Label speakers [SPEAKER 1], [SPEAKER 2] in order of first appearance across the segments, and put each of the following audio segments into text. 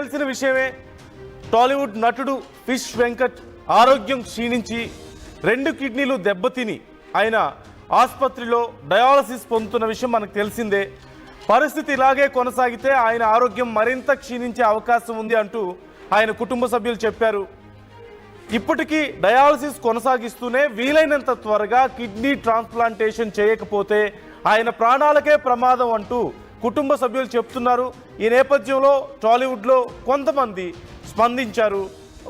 [SPEAKER 1] తెలిసిన విషయమే టాలీవుడ్ నటుడు ఫిష్ వెంకట్ ఆరోగ్యం క్షీణించి 2 కిడ్నీలు దెబ్బతిని ఆయన ఆసుపత్రిలో డయాలసిస్ పొందుతున్న విషయం మనకు తెలిసిందే. పరిస్థితి ఇలాగే కొనసాగితే ఆయన ఆరోగ్యం మరింత క్షీణించే అవకాశం ఉంది అంటూ ఆయన కుటుంబ సభ్యులు చెప్పారు. ఇప్పటికీ డయాలసిస్ కొనసాగిస్తూనే వీలైనంత త్వరగా కిడ్నీ ట్రాన్స్ప్లాంటేషన్ చేయకపోతే ఆయన ప్రాణాలకే ప్రమాదం అంటూ కుటుంబ సభ్యులు చెప్తున్నారు. ఈ నేపథ్యంలో టాలీవుడ్లో కొంతమంది స్పందించారు,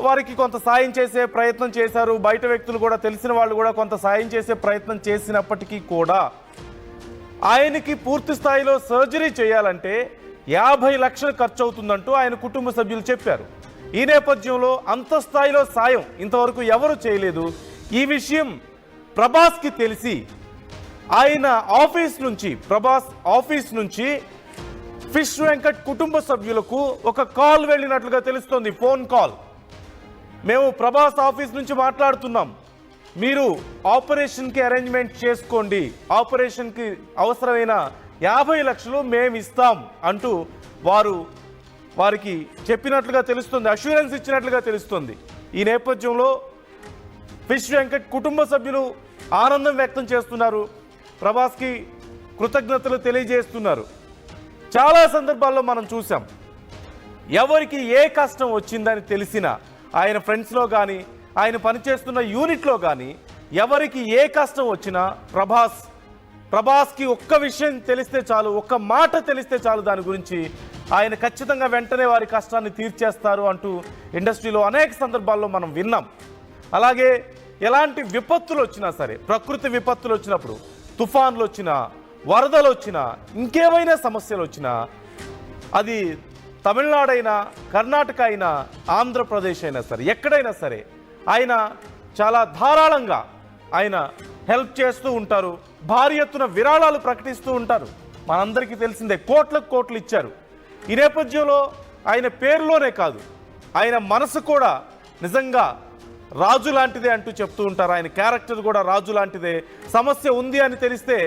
[SPEAKER 1] వారికి కొంత సాయం చేసే ప్రయత్నం చేశారు. బయట వ్యక్తులు కూడా, తెలిసిన వాళ్ళు కూడా కొంత సాయం చేసే ప్రయత్నం చేసినప్పటికీ కూడా ఆయనకి పూర్తి స్థాయిలో సర్జరీ చేయాలంటే 50 లక్షలు ఖర్చు అవుతుందంటూ ఆయన కుటుంబ సభ్యులు చెప్పారు. ఈ నేపథ్యంలో అంత స్థాయిలో సాయం ఇంతవరకు ఎవరు చేయలేదు. ఈ విషయం ప్రభాస్కి తెలిసి ఆయన ప్రభాస్ ఆఫీస్ నుంచి ఫిష్ వెంకట్ కుటుంబ సభ్యులకు ఒక కాల్ వెళ్ళినట్లుగా తెలుస్తోంది, ఫోన్ కాల్. మేము ప్రభాస్ ఆఫీస్ నుంచి మాట్లాడుతున్నాం, మీరు ఆపరేషన్కి అరేంజ్మెంట్ చేసుకోండి, ఆపరేషన్కి అవసరమైన 50 లక్షలు మేము ఇస్తాం అంటూ వారికి చెప్పినట్లుగా తెలుస్తుంది, అష్యూరెన్స్ ఇచ్చినట్లుగా తెలుస్తుంది. ఈ నేపథ్యంలో ఫిష్ వెంకట్ కుటుంబ సభ్యులు ఆనందం వ్యక్తం చేస్తున్నారు, ప్రభాస్కి కృతజ్ఞతలు తెలియజేస్తున్నారు. చాలా సందర్భాల్లో మనం చూసాం, ఎవరికి ఏ కష్టం వచ్చిందని తెలిసినా ఆయన ఫ్రెండ్స్లో కానీ ఆయన పనిచేస్తున్న యూనిట్లో కానీ ఎవరికి ఏ కష్టం వచ్చినా ప్రభాస్కి ఒక్క విషయం తెలిస్తే చాలు, ఒక్క మాట తెలిస్తే చాలు, దాని గురించి ఆయన ఖచ్చితంగా వెంటనే వారి కష్టాన్ని తీర్చేస్తారు అంటూ ఇండస్ట్రీలో అనేక సందర్భాల్లో మనం విన్నాం. అలాగే ఎలాంటి విపత్తులు వచ్చినా సరే, ప్రకృతి విపత్తులు వచ్చినప్పుడు, తుఫాన్లు వచ్చినా, వరదలు వచ్చినా, ఇంకేమైనా సమస్యలు వచ్చినా, అది తమిళనాడు అయినా, కర్ణాటక అయినా, ఆంధ్రప్రదేశ్ అయినా సరే, ఎక్కడైనా సరే ఆయన చాలా ధారాళంగా ఆయన హెల్ప్ చేస్తూ ఉంటారు. భారీ ఎత్తున విరాళాలు ప్రకటిస్తూ ఉంటారు. మనందరికీ తెలిసిందే, కోట్లు ఇచ్చారు. ఈ నేపథ్యంలో ఆయన పేరులోనే కాదు, ఆయన మనసు కూడా నిజంగా రాజు లాంటిదే అంటూ చెప్తూ ఉంటారు. ఆయన క్యారెక్టర్ కూడా రాజు లాంటిదే. సమస్య ఉంది అని తెలిస్తే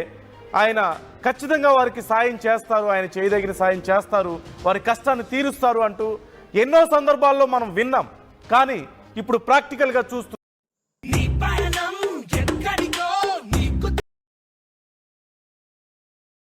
[SPEAKER 1] ఆయన ఖచ్చితంగా వారికి సాయం చేస్తారు, ఆయన చేయదగిన సాయం చేస్తారు, వారి కష్టాన్ని తీరుస్తారు అంటూ ఎన్నో సందర్భాల్లో మనం విన్నాం. కానీ ఇప్పుడు ప్రాక్టికల్గా చూస్తూ